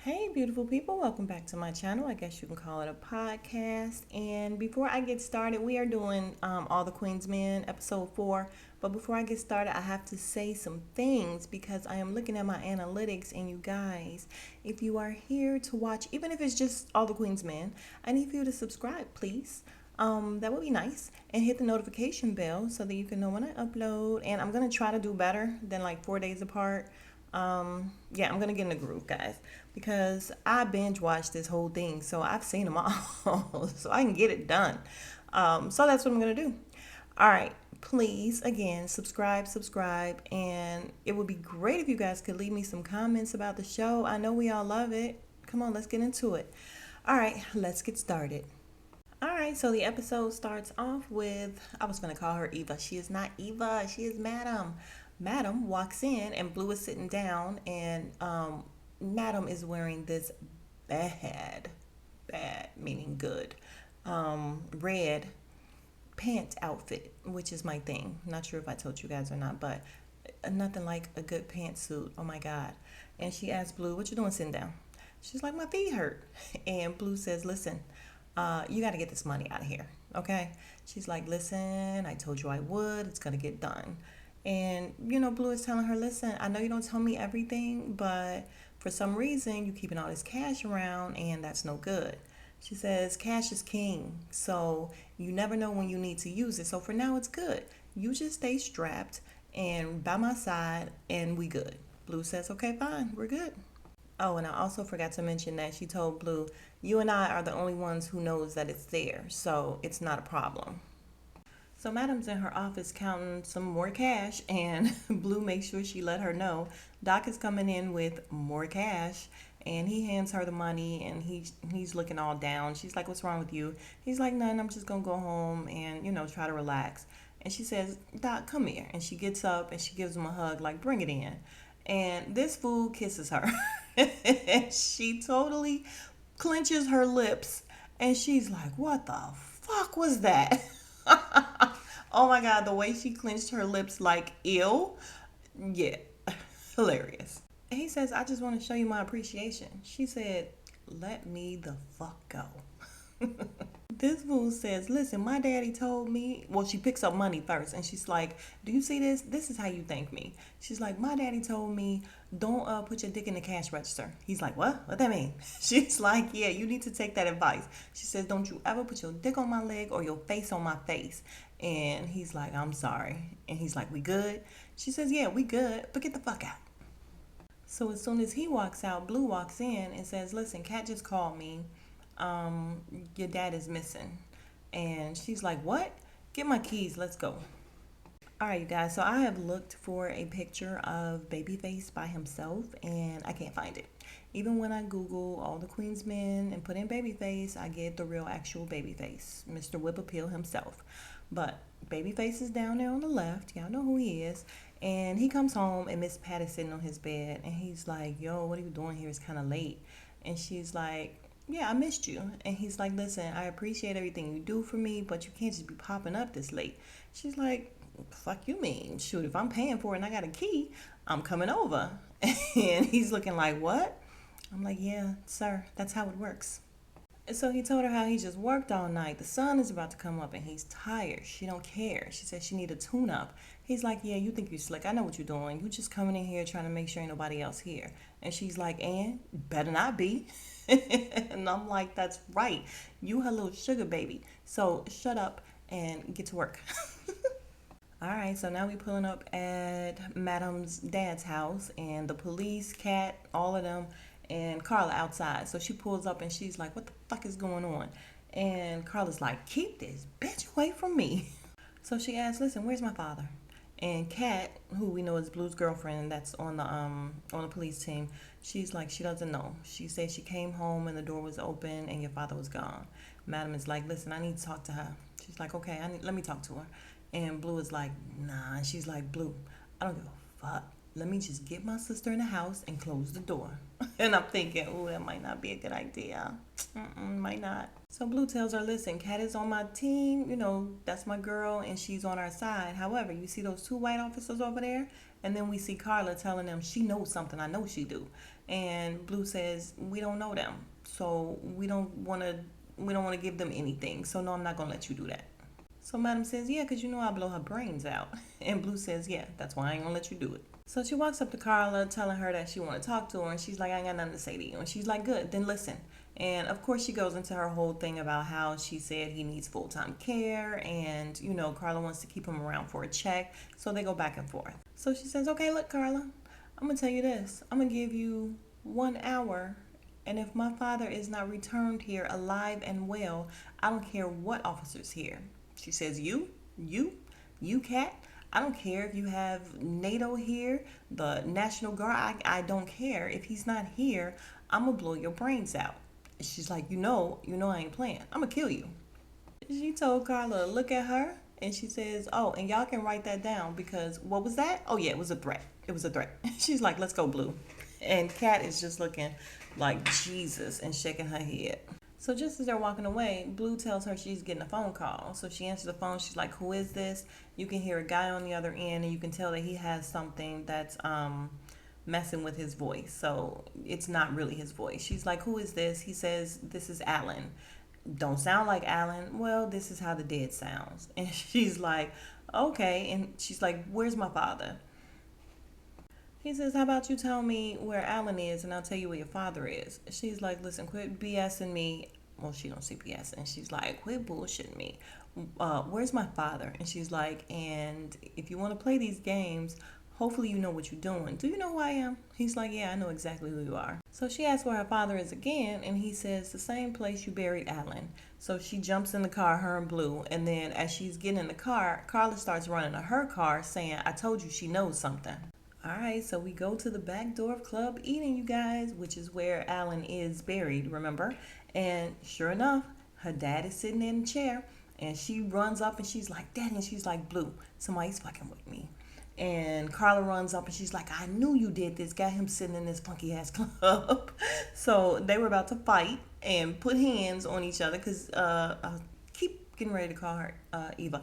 Hey, beautiful people, welcome back to my channel. I guess you can call it a podcast. And before I get started, we are doing All the Queen's Men, episode 4. But before I get started, I have to say some things because I am looking at my analytics. And you guys, if you are here to watch, even if it's just All the Queen's Men, I need for you to subscribe, please. That would be nice. And hit the notification bell so that you can know when I upload. And I'm going to try to do better than like 4 days apart. Yeah, I'm gonna get in the groove, guys, because I binge watched this whole thing, so I've seen them all, so I can get it done. So that's what I'm gonna do. All right, please, again, subscribe, and it would be great if you guys could leave me some comments about the show. I know we all love it. Come on, let's get into it. All right, let's get started. All right, so the episode starts off with, I was going to call her Eva. She is not Eva, she is Madam. Madam walks in, and Blue is sitting down, and Madam is wearing this bad, meaning good, red pant outfit, which is my thing. Not sure if I told you guys or not, but nothing like a good pantsuit. Oh my God. And she asks Blue, what you doing sitting down? She's like, my feet hurt. And Blue says, listen, you got to get this money out of here, okay? She's like, listen, I told you I would. It's going to get done. And, Blue is telling her, listen, I know you don't tell me everything, but for some reason, you're keeping all this cash around, and that's no good. She says, cash is king, so you never know when you need to use it. So for now, it's good. You just stay strapped and by my side, and we good. Blue says, okay, fine, we're good. Oh, and I also forgot to mention that she told Blue, you and I are the only ones who knows that it's there, so it's not a problem. So Madam's in her office counting some more cash, and Blue makes sure she let her know Doc is coming in with more cash, and he hands her the money, and he's looking all down. She's like, what's wrong with you? He's like, none, I'm just going to go home and, try to relax. And she says, Doc, come here. And she gets up and she gives him a hug, like, bring it in. And this fool kisses her. She totally clenches her lips, and she's like, what the fuck was that? Oh my God, the way she clenched her lips, like, ill. Yeah, hilarious. And he says, I just want to show you my appreciation. She said, let me the fuck go. This fool says, listen, my daddy told me, well, she picks up money first, and she's like, do you see this? This is how you thank me. She's like, my daddy told me, don't put your dick in the cash register. He's like, what that mean? She's like, yeah, you need to take that advice. She says, don't you ever put your dick on my leg or your face on my face. And he's like, I'm sorry. And he's like, we good? She says, yeah, we good, but get the fuck out. So as soon as he walks out, Blue walks in and says, listen, Kat just called me. Your dad is missing. And she's like, what? Get my keys, let's go. All right, you guys, so I have looked for a picture of Babyface by himself, and I can't find it. Even when I Google All the Queen's Men and put in Babyface, I get the real actual Babyface, Mr. Whip Appeal himself. But Babyface is down there on the left. Y'all know who he is. And he comes home, and Miss Pat is sitting on his bed, and he's like, yo, what are you doing here? It's kind of late. And she's like, yeah, I missed you. And he's like, listen, I appreciate everything you do for me, but you can't just be popping up this late. She's like, fuck you mean? Shoot, if I'm paying for it and I got a key, I'm coming over. And he's looking like, what? I'm like, yeah, sir, that's how it works. And so he told her how he just worked all night. The sun is about to come up and he's tired. She don't care. She said she need a tune-up. He's like, yeah, you think you're slick. I know what you're doing. You just coming in here trying to make sure ain't nobody else here. And she's like, and better not be. And I'm like, that's right. You her little sugar baby. So shut up and get to work. All right, so now we pulling up at Madam's dad's house, and the police, Cat, all of them, and Carla outside. So she pulls up and she's like, what the fuck is going on? And Carla's like, keep this bitch away from me. So she asks, listen, where's my father? And Kat, who we know is Blue's girlfriend, that's on the police team, she's like, she doesn't know. She said she came home and the door was open and your father was gone. Madam is like, listen, I need to talk to her. She's like, okay, let me talk to her. And Blue is like, nah. And she's like, Blue, I don't give a fuck. let me just get my sister in the house and close the door. And I'm thinking, oh, that might not be a good idea. Might not. So Blue tells her, listen, Kat is on my team. That's my girl, and she's on our side. However, you see those two white officers over there? And then we see Carla telling them she knows something. I know she do. And Blue says, we don't know them. So we don't want to give them anything. So no, I'm not going to let you do that. So Madam says, yeah, because I'll blow her brains out. And Blue says, yeah, that's why I ain't going to let you do it. So she walks up to Carla, telling her that she want to talk to her. And she's like, I ain't got nothing to say to you. And she's like, good, then listen. And of course she goes into her whole thing about how she said he needs full-time care. And, Carla wants to keep him around for a check. So they go back and forth. So she says, okay, look, Carla, I'm going to tell you this. I'm going to give you 1 hour. And if my father is not returned here alive and well, I don't care what officer's here. She says, you, Kat. I don't care if you have NATO here, the National Guard. I don't care. If he's not here, I'm going to blow your brains out. She's like, I ain't playing. I'm going to kill you. She told Carla to look at her, and she says, oh, and y'all can write that down because what was that? Oh, yeah, it was a threat. It was a threat. She's like, let's go, Blue. And Kat is just looking like Jesus and shaking her head. So just as they're walking away, Blue tells her she's getting a phone call. So she answers the phone. She's like, who is this? You can hear a guy on the other end, and you can tell that he has something that's messing with his voice. So it's not really his voice. She's like, who is this? He says, this is Alan. Don't sound like Alan. Well, this is how the dead sounds. And she's like, okay. And she's like, where's my father? He says, how about you tell me where Alan is and I'll tell you where your father is. She's like, listen, quit BSing me. Well, she don't see BS. And she's like, quit bullshitting me. Where's my father? And she's like, and if you want to play these games, hopefully you know what you're doing. Do you know who I am? He's like, yeah, I know exactly who you are. So she asks where her father is again, and he says, the same place you buried Alan. So she jumps in the car, her and Blue, and then as she's getting in the car, Carla starts running to her car saying, I told you she knows something. All right, so we go to the back door of Club Eden, you guys, which is where Alan is buried, remember? And sure enough, her dad is sitting in the chair, and she runs up and she's like, Daddy, and she's like, Blue, somebody's fucking with me. And Carla runs up and she's like, I knew you did this. Got him sitting in this funky ass club. So they were about to fight and put hands on each other because I keep getting ready to call her Eva.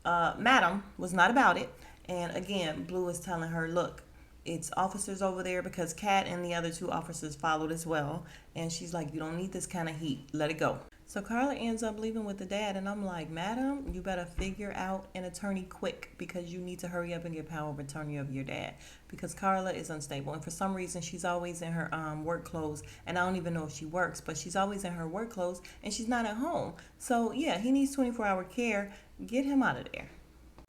Madam was not about it. And again, Blue is telling her, look, it's officers over there because Kat and the other 2 officers followed as well. And she's like, you don't need this kind of heat. Let it go. So Carla ends up leaving with the dad, and I'm like, Madam, you better figure out an attorney quick because you need to hurry up and get power of attorney of your dad because Carla is unstable. And for some reason, she's always in her work clothes, and I don't even know if she works, but she's always in her work clothes, and she's not at home. So, yeah, he needs 24-hour care. Get him out of there.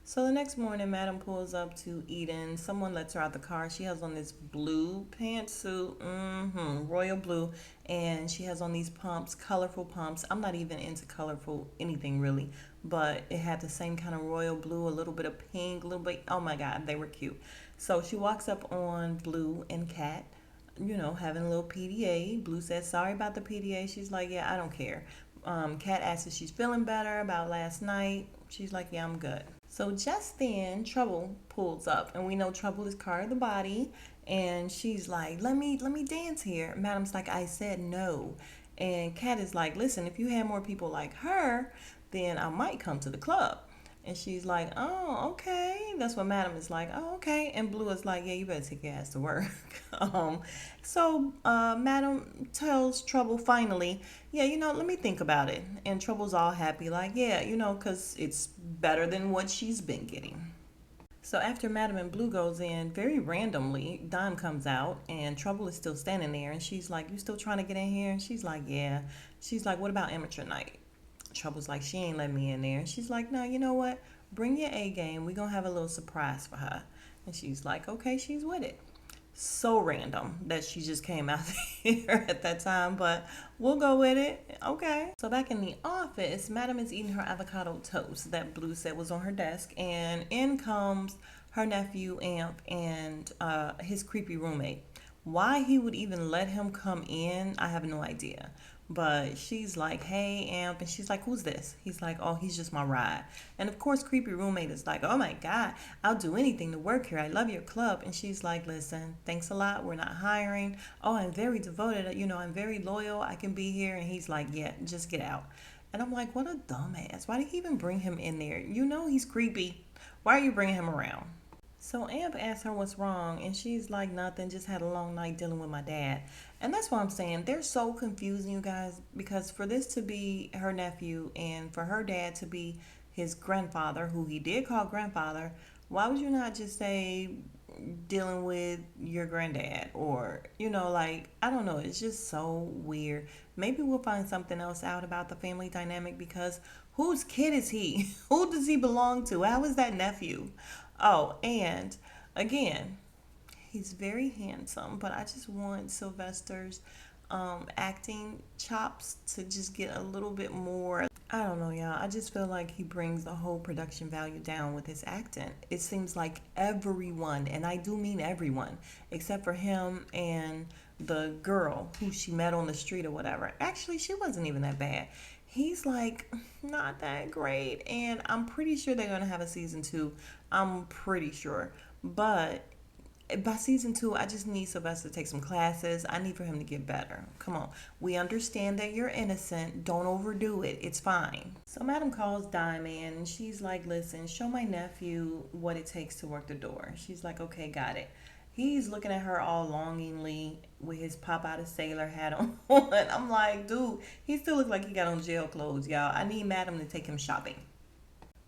So the next morning, Madam pulls up to Eden. Someone lets her out the car. She has on this blue pantsuit, royal blue, and she has on these pumps, colorful pumps. I'm not even into colorful anything really, but it had the same kind of royal blue, a little bit of pink, a little bit, oh my God, they were cute. So she walks up on Blue and Kat, having a little PDA. Blue says, sorry about the PDA. She's like, yeah, I don't care. Kat asks if she's feeling better about last night. She's like, yeah, I'm good. So just then, Trouble pulls up, and we know Trouble is Carter the body, and she's like, let me dance here. Madam's like, I said no. And Kat is like, listen, if you had more people like her, then I might come to the club. And she's like, oh, okay. That's what Madam is like, oh, okay. And Blue is like, yeah, you better take your ass to work. So Madam tells Trouble finally, yeah, let me think about it. And Trouble's all happy, like, yeah, because it's better than what she's been getting. So after Madam and Blue goes in, very randomly, Dime comes out, and Trouble is still standing there. And she's like, you still trying to get in here? And she's like, yeah. She's like, what about amateur night? Trouble's like, she ain't let me in there. She's like, no, you know what? Bring your A game. We're going to have a little surprise for her. And she's like, okay, she's with it. So random that she just came out here at that time, but we'll go with it. Okay. So back in the office, Madam is eating her avocado toast that Blue said was on her desk, and in comes her nephew, Amp, and his creepy roommate. Why he would even let him come in, I have no idea. But she's like, hey, Amp. And she's like, who's this? He's like, oh, he's just my ride. And of course, creepy roommate is like, oh my God, I'll do anything to work here. I love your club. And she's like, listen, thanks a lot. We're not hiring. Oh, I'm very devoted. I'm very loyal. I can be here. And he's like, yeah, just get out. And I'm like, what a dumbass. Why did he even bring him in there? He's creepy. Why are you bringing him around? So Amp asks her what's wrong, and she's like, nothing, just had a long night dealing with my dad. And that's what I'm saying. They're so confusing, you guys, because for this to be her nephew and for her dad to be his grandfather, who he did call grandfather, why would you not just say dealing with your granddad? Or, like, I don't know. It's just so weird. Maybe we'll find something else out about the family dynamic because whose kid is he? Who does he belong to? How is that nephew? Oh, and again, he's very handsome, but I just want Sylvester's acting chops to just get a little bit more. I don't know, y'all. I just feel like he brings the whole production value down with his acting. It seems like everyone, and I do mean everyone, except for him and the girl who she met on the street or whatever. Actually, she wasn't even that bad. He's like not that great, and I'm pretty sure they're gonna have a season two. I'm pretty sure, but by season two, I just need Sylvester to take some classes. I need for him to get better. Come on. We understand that you're innocent. Don't overdo it. It's fine. So Madam calls Diamond and she's like, listen, show my nephew what it takes to work the door. She's like, okay, got it. He's looking at her all longingly with his pop out a sailor hat on. I'm like, dude, he still looks like he got on jail clothes, y'all. I need Madam to take him shopping.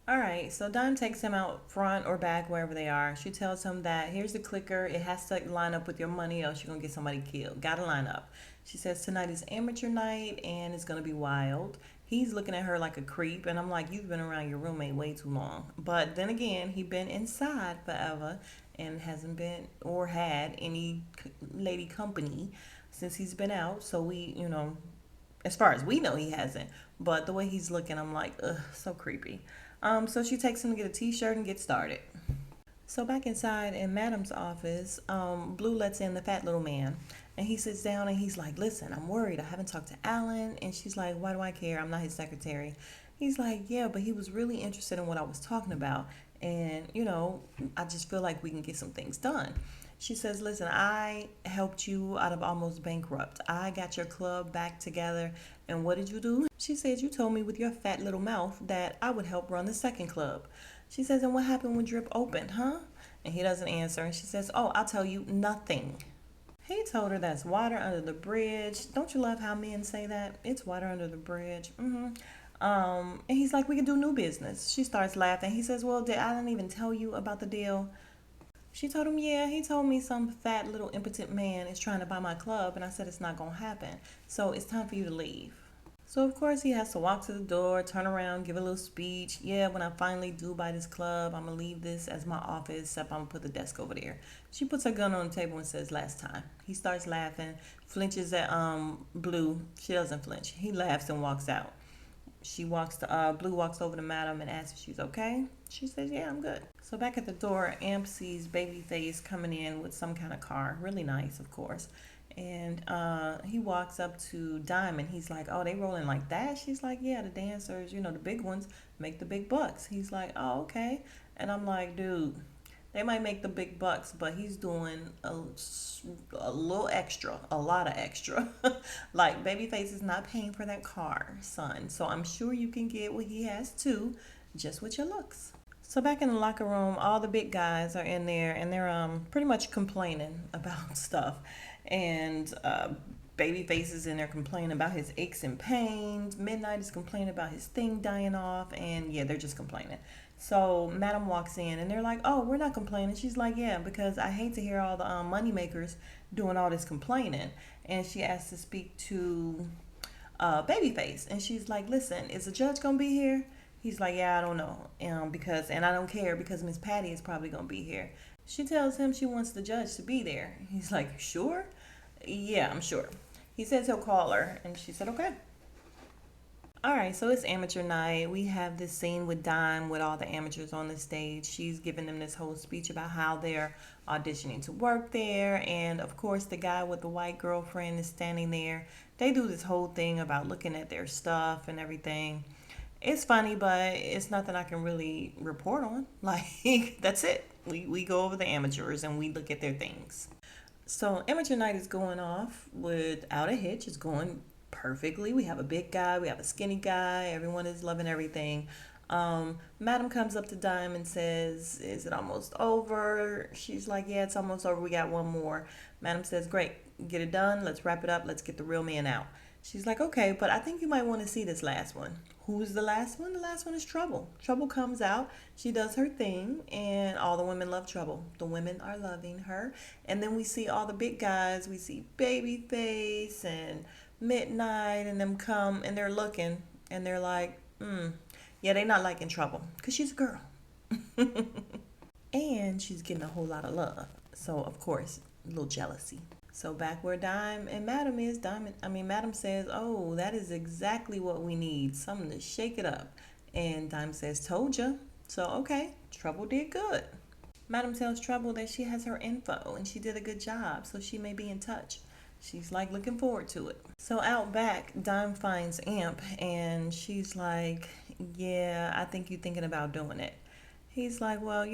All right, so Dime takes him out front or back, wherever they are. She tells him that here's the clicker. It has to line up with your money, else you're going to get somebody killed. Got to line up. She says tonight is amateur night and it's going to be wild. He's looking at her like a creep, and I'm like, you've been around your roommate way too long. But then again, he been inside forever and hasn't been or had any lady company since he's been out. So as far as we know, he hasn't. But the way he's looking, I'm like, ugh, so creepy. So she takes him to get a t-shirt and get started. So back inside in Madam's office, Blue lets in the fat little man. And he sits down and he's like, listen, I'm worried. I haven't talked to Alan. And she's like, why do I care? I'm not his secretary. He's like, yeah, but he was really interested in what I was talking about. And, I just feel like we can get some things done. She says, listen, I helped you out of almost bankrupt. I got your club back together. And what did you do? She says, you told me with your fat little mouth that I would help run the second club. She says, and what happened when Drip opened, huh? And he doesn't answer. And she says, oh, I'll tell you nothing. He told her that's water under the bridge. Don't you love how men say that? It's water under the bridge. And he's like, we can do new business. She starts laughing. He says, well, did Alan even tell you about the deal? She told him, yeah, he told me some fat little impotent man is trying to buy my club, and I said it's not going to happen. So it's time for you to leave. So, of course, he has to walk to the door, turn around, give a little speech. Yeah, when I finally do buy this club, I'm going to leave this as my office, except I'm going to put the desk over there. She puts her gun on the table and says, last time. He starts laughing, flinches at Blue. She doesn't flinch. He laughs and walks out. Blue walks over to Madam and asks if she's okay. She says, yeah, I'm good. So back at the door, Amp sees Babyface coming in with some kind of car. Really nice, of course. And he walks up to Diamond. He's like, oh, they rolling like that? She's like, yeah, the dancers, the big ones make the big bucks. He's like, oh, okay. And I'm like, dude, they might make the big bucks, but he's doing a little extra, a lot of extra. Like, Babyface is not paying for that car, son. So I'm sure you can get what he has too, just with your looks. So back in the locker room, all the big guys are in there, and they're pretty much complaining about stuff. And Babyface is in there complaining about his aches and pains. Midnight is complaining about his thing dying off, and yeah, they're just complaining. So Madam walks in, and they're like, oh, we're not complaining. She's like, yeah, because I hate to hear all the money makers doing all this complaining. And she asks to speak to Babyface, and she's like, listen, is the judge gonna be here? He's like, yeah, I don't know, and I don't care because Miss Patty is probably gonna be here. She tells him she wants the judge to be there. He's like, sure? Yeah, I'm sure. He says he'll call her, and she said, okay. All right, so it's amateur night. We have this scene with Dime with all the amateurs on the stage. She's giving them this whole speech about how they're auditioning to work there. And of course, the guy with the white girlfriend is standing there. They do this whole thing about looking at their stuff and everything. It's funny, but it's nothing I can really report on. Like, that's it. We go over the amateurs and we look at their things. So amateur night is going off without a hitch. It's going perfectly. We have a big guy, we have a skinny guy. Everyone is loving everything. Madam comes up to Dime and says, "Is it almost over?" She's like, "Yeah, it's almost over. We got one more." Madam says, "Great, get it done. Let's wrap it up. Let's get the real man out." She's like, "Okay, but I think you might want to see this last one." Who's the last one? The last one is Trouble. Trouble comes out. She does her thing, and all the women love Trouble. The women are loving her. And then we see all the big guys. We see Babyface and Midnight, and them come, and they're looking, and they're like, yeah, they not liking Trouble because she's a girl. And she's getting a whole lot of love. So, of course, a little jealousy. So back where Dime and Madam is, Madam says, "Oh, that is exactly what we need. Something to shake it up." And Dime says, "Told ya." So okay, Trouble did good. Madam tells Trouble that she has her info and she did a good job, so she may be in touch. She's like looking forward to it. So out back, Dime finds Amp and she's like, "Yeah, I think you're thinking about doing it." He's like, "Well,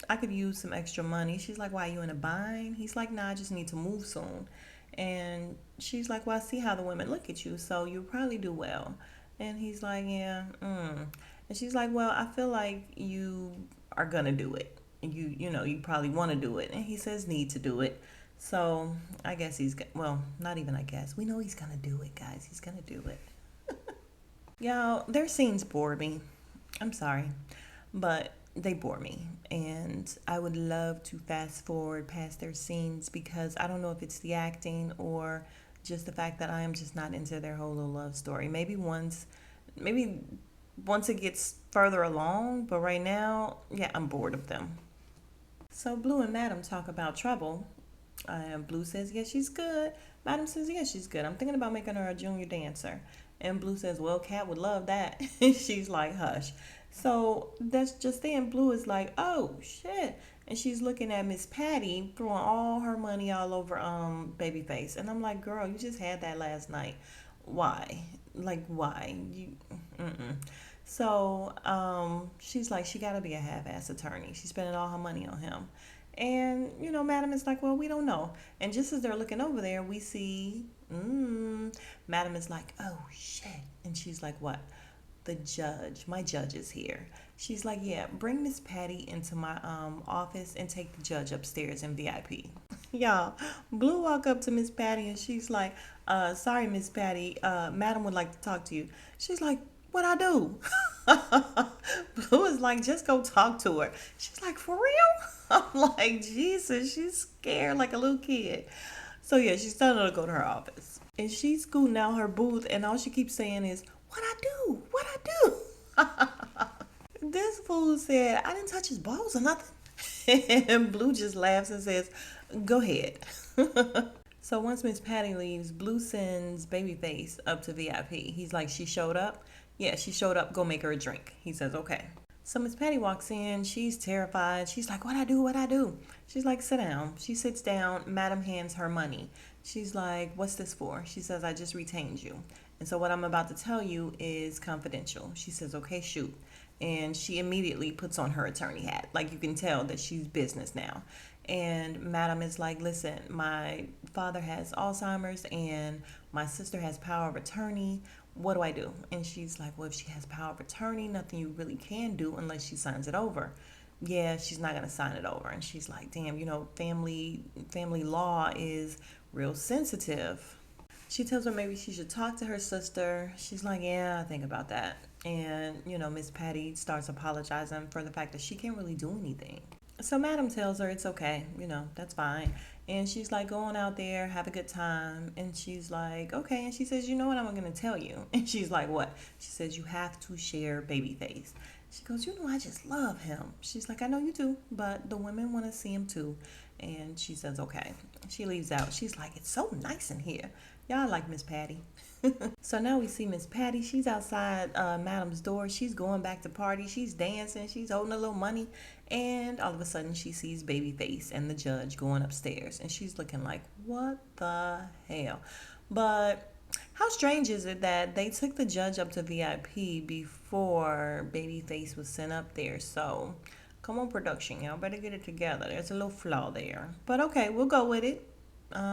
I could use some extra money." She's like, "Why, you in a bind?" He's like, "Nah, I just need to move soon." And she's like, "Well, I see how the women look at you, so you'll probably do well." And he's like, "Yeah, And she's like, "Well, I feel like you are gonna do it. You probably want to do it." And he says, "Need to do it." So I guess well, not even I guess. We know he's gonna do it, guys. He's gonna do it. Y'all, their scenes bore me. I'm sorry, but they bore me. And I would love to fast forward past their scenes because I don't know if it's the acting or just the fact that I am just not into their whole little love story. Maybe once it gets further along, but right now, yeah, I'm bored of them. So Blue and Madam talk about Trouble. Blue says, "Yeah, she's good." Madam says, "Yeah, she's good. I'm thinking about making her a junior dancer." And Blue says, "Well, Cat would love that." She's like, "Hush." So that's just then. Blue is like, "Oh shit," and she's looking at Miss Patty throwing all her money all over Babyface, and I'm like, "Girl, you just had that last night. Why? Like, why? Mm-mm." So she's like, she got to be a half-ass attorney. She's spending all her money on him. And, Madam is like, "Well, we don't know." And just as they're looking over there, we see, Madam is like, "Oh, shit." And she's like, "What?" "The judge. My judge is here." She's like, "Yeah, bring Miss Patty into my office and take the judge upstairs in VIP." Y'all, Blue walk up to Miss Patty and she's like, "Sorry, Miss Patty, Madam would like to talk to you." She's like, "What I do?" Blue is like, "Just go talk to her." She's like, "For real?" I'm like, Jesus, she's scared like a little kid. So yeah, she's telling her to go to her office. And she's scooting out her booth and all she keeps saying is, "What I do? What I do?" This fool said, "I didn't touch his balls or nothing." And Blue just laughs and says, "Go ahead." So once Miss Patty leaves, Blue sends Babyface up to VIP. He's like, "She showed up?" "Yeah, she showed up. Go make her a drink." He says, "Okay." So Miss Patty walks in. She's terrified. She's like, "What I do? What I do?" She's like, "Sit down." She sits down. Madam hands her money. She's like, "What's this for?" She says, "I just retained you. And so what I'm about to tell you is confidential." She says, "Okay, shoot." And she immediately puts on her attorney hat. Like you can tell that she's business now. And Madam is like, "Listen, my father has Alzheimer's and my sister has power of attorney. What do I do?" And she's like, "Well, if she has power of attorney, nothing you really can do unless she signs it over." Yeah, she's not gonna sign it over. And she's like, "Damn, family law is real sensitive." She tells her maybe she should talk to her sister. She's like, "Yeah, I think about that." And, Miss Patty starts apologizing for the fact that she can't really do anything. So Madam tells her it's okay, that's fine. And she's like, "Go on out there, have a good time." And she's like, "Okay." And she says, "You know what I'm going to tell you?" And she's like, "What?" She says, "You have to share Babyface." She goes, "I just love him." She's like, "I know you do, but the women want to see him too." And she says, "Okay." She leaves out. She's like, "It's so nice in here." Y'all like Miss Patty. So now we see Miss Patty. She's outside Madam's door. She's going back to party. She's dancing. She's holding a little money. And all of a sudden she sees Babyface and the judge going upstairs. And she's looking like, what the hell? But how strange is it that they took the judge up to VIP before Babyface was sent up there? So come on, production. Y'all better get it together. There's a little flaw there. But okay, we'll go with it.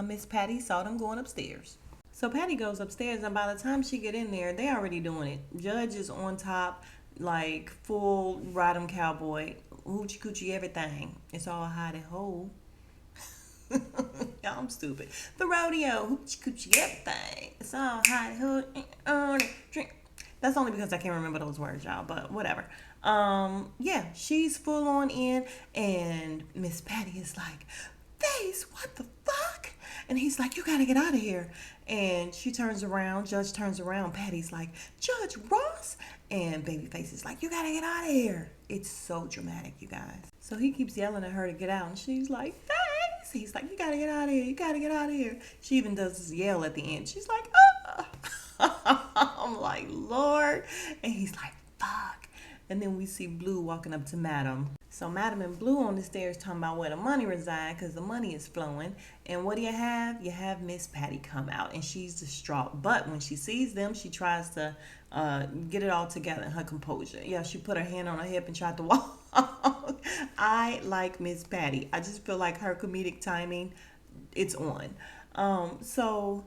Miss Patty saw them going upstairs. So Patty goes upstairs, and by the time she get in there, they already doing it. Judge is on top, like full ride 'em cowboy, hoochie coochie everything. It's all hot and whole. Y'all, I'm stupid. The rodeo, hoochie coochie everything. It's all hot and drink. That's only because I can't remember those words, y'all. But whatever. Yeah, she's full on in, and Miss Patty is like, Face, what the fuck? And he's like, you gotta get out of here. And she turns around, Judge turns around, Patty's like, Judge Ross? And Babyface is like, you gotta get out of here. It's so dramatic, you guys. So he keeps yelling at her to get out, and she's like, Face! He's like, you gotta get out of here, you gotta get out of here. She even does this yell at the end. She's like, ah! I'm like, Lord. And he's like, fuck. And then we see Blue walking up to Madam. So Madam and Blue on the stairs talking about where the money reside because the money is flowing. And what do you have? You have Miss Patty come out, and she's distraught. But when she sees them, she tries to get it all together in her composure. Yeah, she put her hand on her hip and tried to walk. I like Miss Patty. I just feel like her comedic timing, it's on. So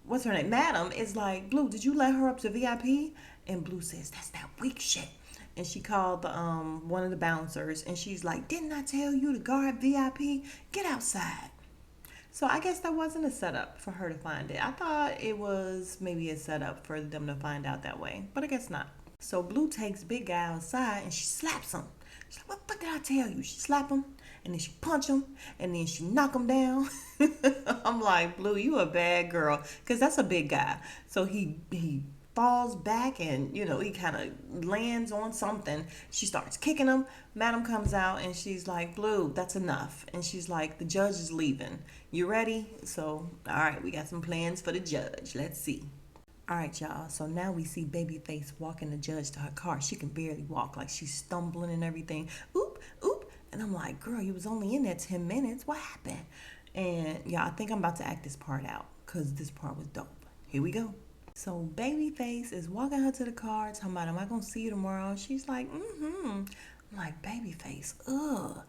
what's her name? Madam is like, Blue, did you let her up to VIP? And Blue says, that's that weak shit. And she called the one of the bouncers, and she's like, didn't I tell you to guard VIP? Get outside. So I guess that wasn't a setup for her to find it. I thought it was maybe a setup for them to find out that way, but I guess not. So Blue takes Big Guy outside, and she slaps him. She's like, what did I tell you? She slap him, and then she punch him, and then she knock him down. I'm like, Blue, you a bad girl, because that's a big guy. So he falls back, and he kind of lands on something. She starts kicking him. Madam comes out, and she's like, Blue, that's enough. And she's like, the judge is leaving. You ready? So all right, we got some plans for the judge. Let's see. All right, y'all, so now we see Babyface walking the judge to her car. She can barely walk, like she's stumbling and everything. Oop, oop. And I'm like, girl, you was only in there 10 minutes. What happened? And yeah, I think I'm about to act this part out because this part was dope. Here we go. So Babyface is walking her to the car, talking about, am I going to see you tomorrow? She's like, I'm like, Babyface, ugh.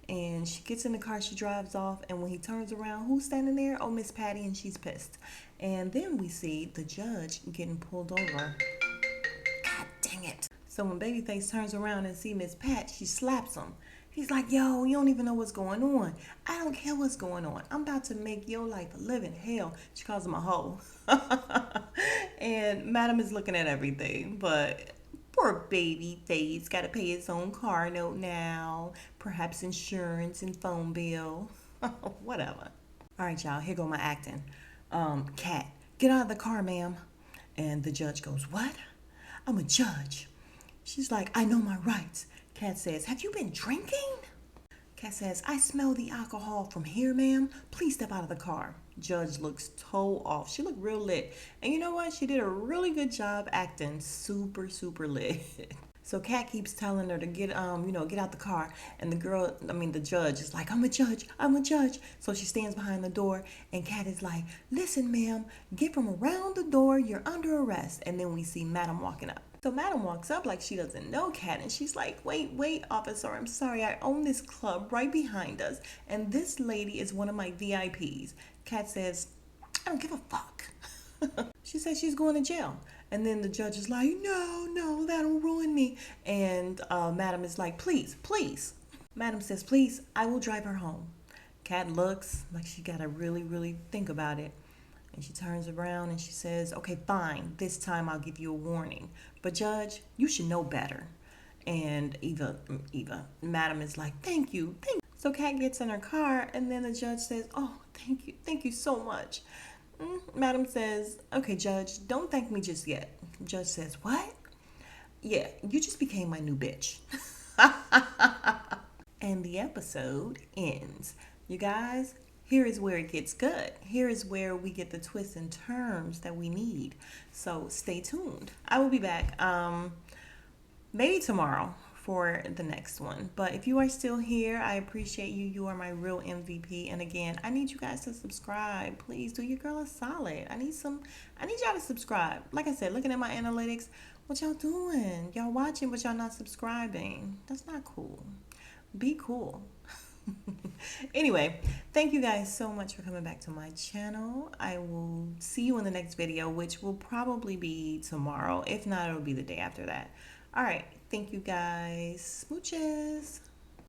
And she gets in the car, she drives off, and when he turns around, who's standing there? Oh, Miss Patty, and she's pissed. And then we see the judge getting pulled over. God dang it. So when Babyface turns around and see Miss Pat, she slaps him. He's like, yo, you don't even know what's going on. I don't care what's going on. I'm about to make your life a living hell. She calls him a hoe. And Madam is looking at everything, but poor Babyface got to pay his own car note now. Perhaps insurance and phone bill. Whatever. All right, y'all, here go my acting. Cat, get out of the car, ma'am. And the judge goes, what? I'm a judge. She's like, I know my rights. Cat says, have you been drinking? Cat says, I smell the alcohol from here, ma'am. Please step out of the car. Judge looks toe off. She looked real lit. And you know what? She did a really good job acting super, super lit. So Cat keeps telling her to get out the car. And the judge is like, I'm a judge. So she stands behind the door, and Cat is like, listen, ma'am, get from around the door. You're under arrest. And then we see Madam walking up. So Madam walks up like she doesn't know Cat, and she's like, wait, officer, I'm sorry, I own this club right behind us, and this lady is one of my VIPs. Cat says, I don't give a fuck. She says she's going to jail. And then the judge is like, no, that'll ruin me. And Madam is like, please. Madam says, please, I will drive her home. Cat looks like she got to really, really think about it. And she turns around and she says, okay, fine. This time I'll give you a warning. But Judge, you should know better. And Madam is like, thank you. So Cat gets in her car, and then the judge says, oh, thank you so much. Madam says, okay, Judge, don't thank me just yet. Judge says, what? Yeah, you just became my new bitch. And the episode ends. You guys, here is where it gets good. Here is where we get the twists and turns that we need. So stay tuned. I will be back maybe tomorrow for the next one. But if you are still here, I appreciate you. You are my real MVP. And again, I need you guys to subscribe. Please do your girl a solid. I need y'all to subscribe. Like I said, looking at my analytics, what y'all doing? Y'all watching, but y'all not subscribing. That's not cool. Be cool. Anyway, thank you guys so much for coming back to my channel. I will see you in the next video, which will probably be tomorrow. If not, it'll be the day after that. All right. Thank you guys. Smooches.